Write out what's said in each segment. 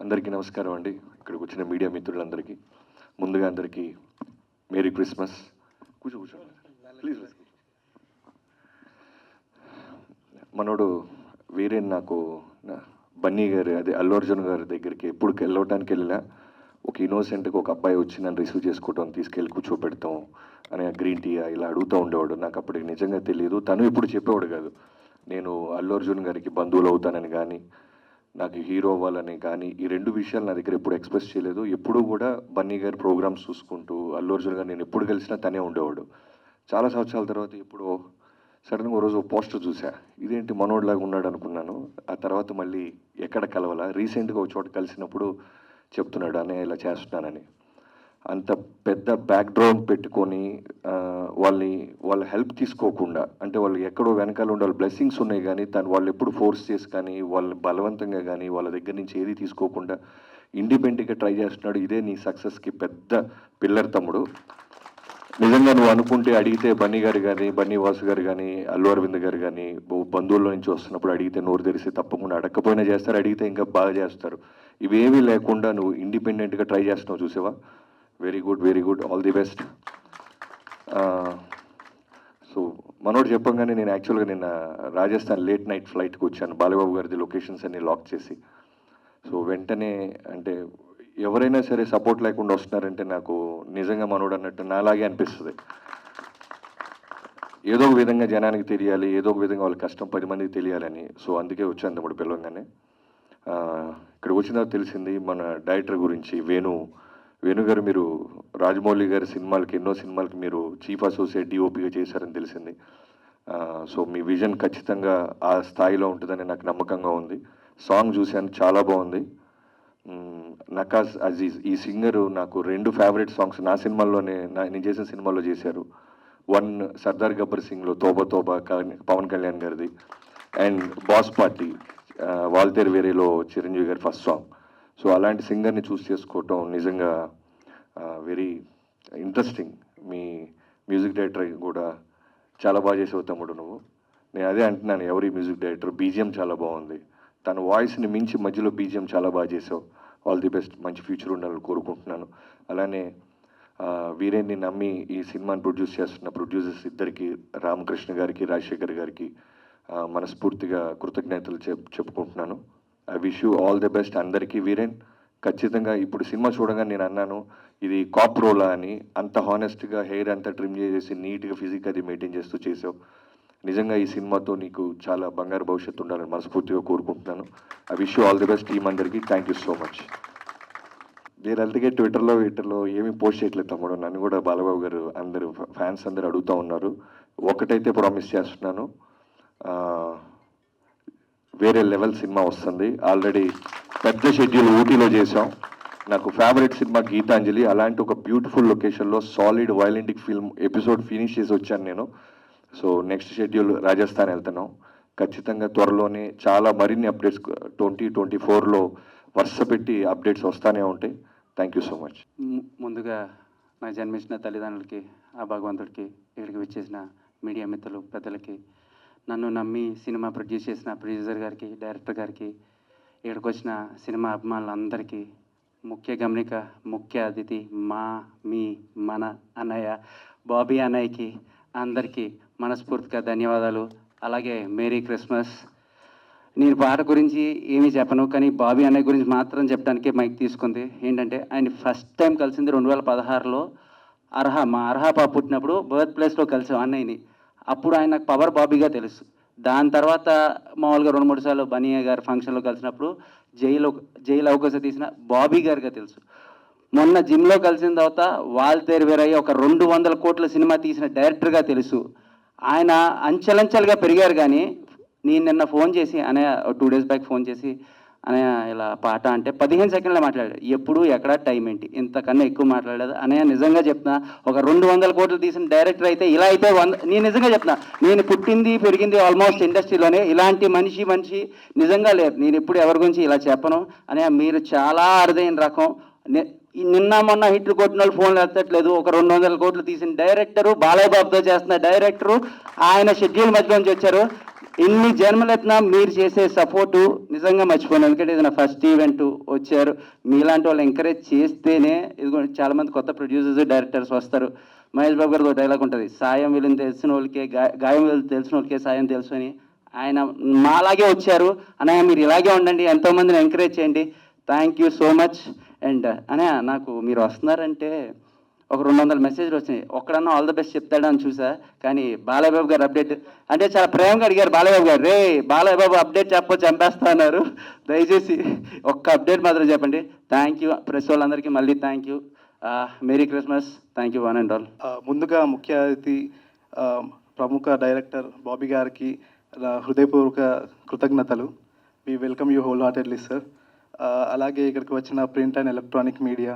అందరికీ నమస్కారం అండి. ఇక్కడికి వచ్చిన మీడియా మిత్రులందరికీ ముందుగా అందరికీ మేరీ క్రిస్మస్. కూర్చోండి ప్లీజ్. మనోడు వేరే నాకు బన్నీ గారు అదే అల్లు అర్జున్ గారి దగ్గరికి ఎప్పుడు వెళ్ళటానికి వెళ్ళినా ఒక ఇన్నోసెంట్గా ఒక అబ్బాయి వచ్చి నన్ను రిసీవ్ చేసుకోవటం, తీసుకెళ్ళి కూర్చోపెడతాం అని గ్రీన్ టీ ఇలా అడుగుతూ ఉండేవాడు. నాకు అప్పటికి నిజంగా తెలియదు. తను ఇప్పుడు చెప్పేవాడు కాదు, నేను అల్లు అర్జున్ గారికి బంధువులు అవుతానని కానీ నాకు హీరో అవ్వాలని కానీ ఈ రెండు విషయాలు నా దగ్గర ఎప్పుడు ఎక్స్ప్రెస్ చేయలేదు. ఎప్పుడూ కూడా బన్నీ గారి ప్రోగ్రామ్స్ చూసుకుంటూ అల్లు అర్జున్ గారు నేను ఎప్పుడు కలిసినా తనే ఉండేవాడు. చాలా సంవత్సరాల తర్వాత ఇప్పుడు సడన్గా ఒక రోజు పోస్టర్ చూసా, ఇదేంటి మనోడ్లాగా ఉన్నాడు అనుకున్నాను. ఆ తర్వాత మళ్ళీ ఎక్కడ కలవాలా, రీసెంట్గా ఒక చోట కలిసినప్పుడు చెప్తున్నాడు అనే ఇలా చేస్తున్నానని. అంత పెద్ద బ్యాక్గ్రౌండ్ పెట్టుకొని వాళ్ళ హెల్ప్ తీసుకోకుండా, అంటే వాళ్ళు ఎక్కడో వెనకాల ఉండే వాళ్ళ బ్లెస్సింగ్స్ ఉన్నాయి కానీ వాళ్ళు ఎప్పుడు ఫోర్స్ చేసి కానీ వాళ్ళని బలవంతంగా కానీ వాళ్ళ దగ్గర నుంచి ఏది తీసుకోకుండా ఇండిపెండెంట్గా ట్రై చేస్తున్నాడు. ఇదే నీ సక్సెస్కి పెద్ద పిల్లర్ తమ్ముడు. నిజంగా నువ్వు అనుకుంటే అడిగితే బన్నీ గారు కానీ, బన్నీ వాసు గారు కానీ, అల్లు అరవింద్ గారు కానీ బంధువుల నుంచి వస్తున్నప్పుడు అడిగితే నోరు తెరిసి తప్పకుండా అడగకపోయినా చేస్తారు, అడిగితే ఇంకా బాగా చేస్తారు. ఇవేమీ లేకుండా నువ్వు ఇండిపెండెంట్గా ట్రై చేస్తున్నావు చూసావా, very good, very good, all the best. So మనోడు చెప్పంగానే నేను యాక్చువల్గా నిన్న రాజస్థాన్ లేట్ నైట్ ఫ్లైట్కి వచ్చాను, బాలబాబు గారిది లొకేషన్స్ అన్ని లాక్ చేసి. సో వెంటనే అంటే ఎవరైనా సరే సపోర్ట్ లేకుండా వస్తున్నారంటే నాకు నిజంగా మనోడు అన్నట్టు నాలాగే అనిపిస్తుంది. ఏదో ఒక విధంగా జనానికి తెలియాలి, ఏదో ఒక విధంగా వాళ్ళ కష్టం 10 మందికి తెలియాలని. సో అందుకే వచ్చాను తమ్ముడు పిలవంగానే. ఇక్కడ వచ్చిన తెలిసింది మన డైరెక్టర్ గురించి, వేణు గారు మీరు రాజమౌళి గారి సినిమాలకి ఎన్నో సినిమాలకి మీరు చీఫ్ అసోసియేట్ డిఓపిగా చేశారని తెలిసింది. సో మీ విజన్ ఖచ్చితంగా ఆ స్థాయిలో ఉంటుందని నాకు నమ్మకంగా ఉంది. సాంగ్ చూశాను, చాలా బాగుంది. నకాజ్ అజీజ్ ఈ సింగరు నాకు 2 ఫేవరెట్ సాంగ్స్ నా సినిమాల్లోనే నేను చేసిన సినిమాల్లో చేశారు. 1 సర్దార్ గబ్బర్ సింగ్లో తోబా తోబా పవన్ కళ్యాణ్ గారిది, అండ్ బాస్ పార్టీ వాల్తేరు వేరేలో చిరంజీవి గారి ఫస్ట్ సాంగ్. సో అలాంటి సింగర్ని చూస్ చేసుకోవటం నిజంగా వెరీ ఇంట్రెస్టింగ్. మీ మ్యూజిక్ డైరెక్టర్ కూడా చాలా బాగా చేసావు తమ్ముడు నువ్వు. నేను అదే అంటున్నాను, ఎవరి మ్యూజిక్ డైరెక్టర్ బీజిఎం చాలా బాగుంది, తన వాయిస్ని మించి మధ్యలో బీజిఎం చాలా బాగా చేసావు. ఆల్ ది బెస్ట్, మంచి ఫ్యూచర్ ఉండాలని కోరుకుంటున్నాను. అలానే వీరేన్ని నమ్మి ఈ సినిమాని ప్రొడ్యూస్ చేస్తున్న ప్రొడ్యూసర్స్ ఇద్దరికి, రామకృష్ణ గారికి, రాజశేఖర్ గారికి మనస్ఫూర్తిగా కృతజ్ఞతలు చెప్పుకుంటున్నాను. I wish you all the best అందరికీ. వీరేన్ ఖచ్చితంగా ఇప్పుడు సినిమా చూడగా నేను అన్నాను ఇది కాప్ రోలా అని. అంత హానెస్ట్గా హెయిర్ అంతా ట్రిమ్ చేసేసి నీట్గా ఫిజిక్ అది మెయింటైన్ చేస్తూ చేసావు. నిజంగా ఈ సినిమాతో నీకు చాలా బంగారు భవిష్యత్తు ఉండాలని మనస్ఫూర్తిగా కోరుకుంటున్నాను. I wish you all the best team అందరికీ. Thank you so much. నేను అందుకే ట్విట్టర్లో ఏమీ పోస్ట్ చేయట్లేదు తమ్ముడు. నన్ను కూడా బాలబాబు గారు అందరూ ఫ్యాన్స్ అందరూ అడుగుతూ ఉన్నారు. ఒకటైతే ప్రామిస్ చేస్తున్నాను, వేరే లెవెల్ సినిమా వస్తుంది. ఆల్రెడీ పెద్ద షెడ్యూల్ ఊటీలో చేసాం. నాకు ఫేవరెట్ సినిమా గీతాంజలి, అలాంటి ఒక బ్యూటిఫుల్ లొకేషన్లో సాలిడ్ వైలెంటిక్ ఫిల్మ్ ఎపిసోడ్ ఫినిష్ చేసి వచ్చాను నేను. సో నెక్స్ట్ షెడ్యూల్ రాజస్థాన్ వెళ్తున్నాం. ఖచ్చితంగా త్వరలోనే చాలా మరిన్ని అప్డేట్స్ 2024లో వరుస పెట్టి అప్డేట్స్ వస్తూనే ఉంటాయి. Thank you so much. ముందుగా నా జన్మించిన తల్లిదండ్రులకి, ఆ భగవంతుడికి, ఇక్కడికి విచ్చేసిన మీడియా మిత్రులు పెద్దలకి, నన్ను నమ్మి సినిమా ప్రొడ్యూస్ చేసిన ప్రొడ్యూసర్ గారికి, డైరెక్టర్ గారికి, ఇక్కడికి వచ్చిన సినిమా అభిమానులందరికీ, ముఖ్య గమనిక, ముఖ్య అతిథి మన అన్నయ్య బాబీ అన్నయ్యకి అందరికీ మనస్ఫూర్తిగా ధన్యవాదాలు. అలాగే మేరీ క్రిస్మస్. నేను పాట గురించి ఏమీ చెప్పను, కానీ బాబీ అన్నయ్య గురించి మాత్రం చెప్పడానికే మైక్ తీసుకుంది. ఏంటంటే ఆయన ఫస్ట్ టైం కలిసింది 2016లో మా అర్హా పాప పుట్టినప్పుడు బర్త్ ప్లేస్లో కలిసాం అన్నయ్యని. అప్పుడు ఆయన నాకు పవర్ బాబీగా తెలుసు. దాని తర్వాత మామూలుగా 2-3 సార్లు బనియా గారి ఫంక్షన్లో కలిసినప్పుడు జైలు అవకాశం తీసిన బాబీ గారిగా తెలుసు. మొన్న జిమ్లో కలిసిన తర్వాత వాల్తేరు వీరయ్య ఒక 200 కోట్ల సినిమా తీసిన డైరెక్టర్గా తెలుసు. ఆయన అంచెలంచెలుగా పెరిగారు. కానీ నేను నిన్న ఫోన్ చేసి అనయ్య 2 డేస్ బ్యాక్ ఫోన్ చేసి అనయ్య ఇలా పాట అంటే 15 సెకండ్లో మాట్లాడాడు. ఎప్పుడు ఎక్కడ టైం ఏంటి, ఇంతకన్నా ఎక్కువ మాట్లాడలేదు అనయ్య. నిజంగా చెప్తున్నా, ఒక 200 కోట్లు తీసిన డైరెక్టర్ అయితే ఇలా అయితే నేను నిజంగా చెప్తున్నా, నేను పుట్టింది పెరిగింది ఆల్మోస్ట్ ఇండస్ట్రీలోనే. ఇలాంటి మనిషి నిజంగా లేరు. నేను ఎప్పుడు ఎవరి గురించి ఇలా చెప్పను అనయ్య. మీరు చాలా అరుదైన రకం. నిన్న మొన్న హిట్లు కొట్టిన వాళ్ళు ఫోన్లు ఎత్తట్లేదు. ఒక 200 కోట్లు తీసిన డైరెక్టరు, బాలయ్య బాబుతో చేస్తున్న డైరెక్టరు, ఆయన షెడ్యూల్ మధ్యలోంచి వచ్చారు. ఇన్ని జన్మలెత్తినా మీరు చేసే సపోర్టు నిజంగా మర్చిపోను. ఎందుకంటే ఇది నా ఫస్ట్ ఈవెంట్ వచ్చారు. మీలాంటి వాళ్ళు ఎంకరేజ్ చేస్తేనే ఇదిగో చాలామంది కొత్త ప్రొడ్యూసర్స్ డైరెక్టర్స్ వస్తారు. మహేష్ బాబు గారితో డైలాగ్ ఉంటుంది, సాయం వీళ్ళని తెలిసిన వాళ్ళకే గాయం వీళ్ళు తెలిసిన వాళ్ళకే సాయం తెలుసు అని. ఆయన మాలాగే వచ్చారు. అన్నయ్య మీరు ఇలాగే ఉండండి, ఎంతోమందిని ఎంకరేజ్ చేయండి. Thank you so much. And అన్నయ్య నాకు మీరు వస్తున్నారంటే ఒక 200 మెసేజ్లు వచ్చినాయి. ఒక్కడన్నా ఆల్ ద బెస్ట్ చెప్తాడా అని చూసా, కానీ బాలయ్య బాబు గారు అప్డేట్ అంటే చాలా ప్రేమగా అడిగారు. బాలయ్య బాబు గారు, రే బాలయ్య బాబు అప్డేట్ చెప్పొచ్చు చంపేస్తా అన్నారు. దయచేసి ఒక్క అప్డేట్ మాత్రం చెప్పండి. థ్యాంక్ యూ ప్రెస్ వాళ్ళందరికీ మళ్ళీ thank you. Merry Christmas. Thank you one and all. ముందుగా ముఖ్య అతిథి ప్రముఖ డైరెక్టర్ బాబీ గారికి నా హృదయపూర్వక కృతజ్ఞతలు. We welcome you wholeheartedly sir. అలాగే ఇక్కడికి వచ్చిన ప్రింట్ అండ్ ఎలక్ట్రానిక్ మీడియా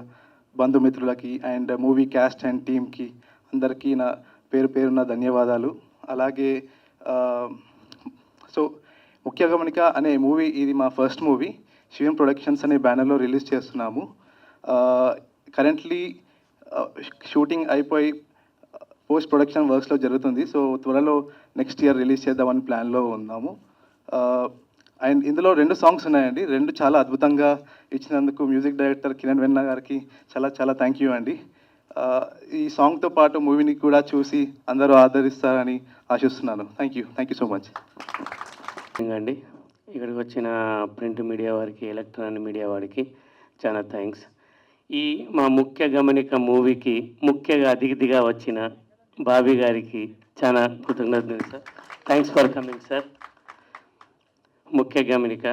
బంధుమిత్రులకి అండ్ మూవీ క్యాస్ట్ అండ్ టీమ్కి అందరికీ నా పేరున ధన్యవాదాలు. అలాగే సో ముఖ్య గమనిక అనే మూవీ ఇది మా ఫస్ట్ మూవీ. శివన్ ప్రొడక్షన్స్ అనే బ్యానర్లో రిలీజ్ చేస్తున్నాము. కరెంట్లీ షూటింగ్ అయిపోయి పోస్ట్ ప్రొడక్షన్ వర్క్స్లో జరుగుతుంది. సో త్వరలో నెక్స్ట్ ఇయర్ రిలీజ్ చేద్దామని ప్లాన్లో ఉన్నాము. అండ్ ఇందులో 2 సాంగ్స్ ఉన్నాయండి. 2 చాలా అద్భుతంగా ఇచ్చినందుకు మ్యూజిక్ డైరెక్టర్ కిరణ్ వెన్నా గారికి చాలా థ్యాంక్ యూ అండి. ఈ సాంగ్తో పాటు మూవీని కూడా చూసి అందరూ ఆదరిస్తారని ఆశిస్తున్నాను. థ్యాంక్ యూ సో మచ్ అండి. ఇక్కడికి వచ్చిన ప్రింట్ మీడియా వారికి, ఎలక్ట్రానిక్ మీడియా వారికి చాలా థ్యాంక్స్. ఈ మా ముఖ్య గమనిక మూవీకి ముఖ్యంగా అతిథిగా వచ్చిన బాబీ గారికి చాలా కృతజ్ఞతలు sir. Thanks for coming sir. ముఖ్య గమనిక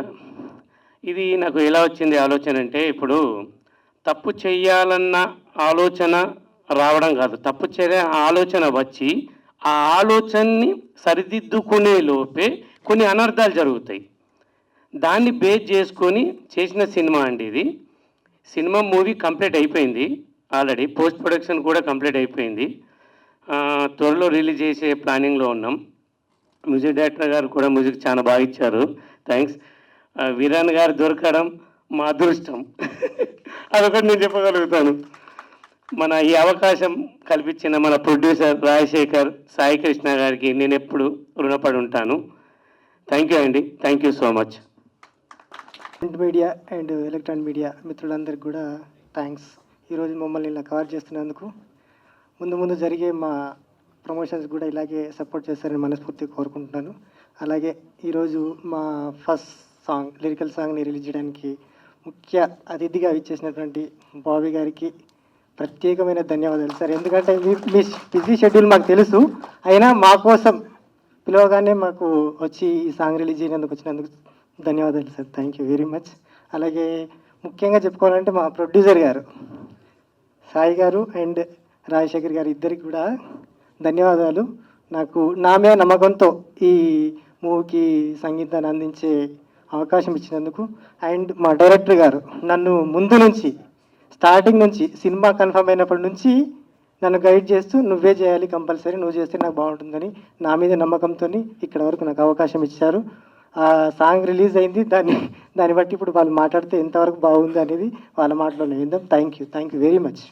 ఇది నాకు ఎలా వచ్చింది ఆలోచన అంటే, ఇప్పుడు తప్పు చేయాలన్న ఆలోచన రావడం కాదు, తప్పు చేయాలనే ఆలోచన వచ్చి ఆ ఆలోచనని సరిదిద్దుకునే లోపే కొన్ని అనర్థాలు జరుగుతాయి. దాన్ని బేస్ చేసుకొని చేసిన సినిమా అండి ఇది. సినిమా మూవీ కంప్లీట్ అయిపోయింది, ఆల్రెడీ పోస్ట్ ప్రొడక్షన్ కూడా కంప్లీట్ అయిపోయింది. త్వరలో రిలీజ్ చేసే ప్లానింగ్లో ఉన్నాం. మ్యూజిక్ డైరెక్టర్ గారు కూడా మ్యూజిక్ చాలా బాగా ఇచ్చారు, థ్యాంక్స్. వీరాన్ గారు దొరకడం మా అదృష్టం అదొకటి నేను చెప్పగలుగుతాను. మన ఈ అవకాశం కల్పించిన మన ప్రొడ్యూసర్ రాజశేఖర్, సాయి కృష్ణ గారికి నేను ఎప్పుడు రుణపడి ఉంటాను. థ్యాంక్ యూ అండి, thank you so much. Print media and electronic media మిత్రులందరికీ కూడా థ్యాంక్స్. ఈరోజు మమ్మల్ని ఇలా కవర్ చేస్తున్నందుకు. ముందు జరిగే మా ప్రమోషన్స్ కూడా ఇలాగే సపోర్ట్ చేస్తారని మనస్ఫూర్తిగా కోరుకుంటున్నాను. అలాగే ఈరోజు మా ఫస్ట్ సాంగ్, లిరికల్ సాంగ్ని రిలీజ్ చేయడానికి ముఖ్య అతిథిగా ఇచ్చేసినటువంటి బాబీ గారికి ప్రత్యేకమైన ధన్యవాదాలు సార్. ఎందుకంటే మీ బిజీ షెడ్యూల్ మాకు తెలుసు, అయినా మా కోసం పిలవగానే మాకు వచ్చి ఈ సాంగ్ రిలీజ్ వచ్చినందుకు ధన్యవాదాలు sir. Thank you very much. అలాగే ముఖ్యంగా చెప్పుకోవాలంటే మా ప్రొడ్యూసర్ గారు సాయి గారు అండ్ రాజశేఖర్ గారు ఇద్దరికి కూడా ధన్యవాదాలు. నాకు నా మీద నమ్మకంతో ఈ మూవీకి సంగీతాన్ని అందించే అవకాశం ఇచ్చినందుకు. అండ్ మా డైరెక్టర్ గారు నన్ను ముందు నుంచి, స్టార్టింగ్ నుంచి, సినిమా కన్ఫర్మ్ అయినప్పటి నుంచి నన్ను గైడ్ చేస్తూ నువ్వే చేయాలి కంపల్సరీ, నువ్వు చేస్తే నాకు బాగుంటుందని నా మీద నమ్మకంతో ఇక్కడ వరకు నాకు అవకాశం ఇచ్చారు. ఆ సాంగ్ రిలీజ్ అయింది, దాన్ని బట్టి ఇప్పుడు వాళ్ళు మాట్లాడితే ఎంతవరకు బాగుంది అనేది వాళ్ళ మాటలోనే విందాం. Thank you very much.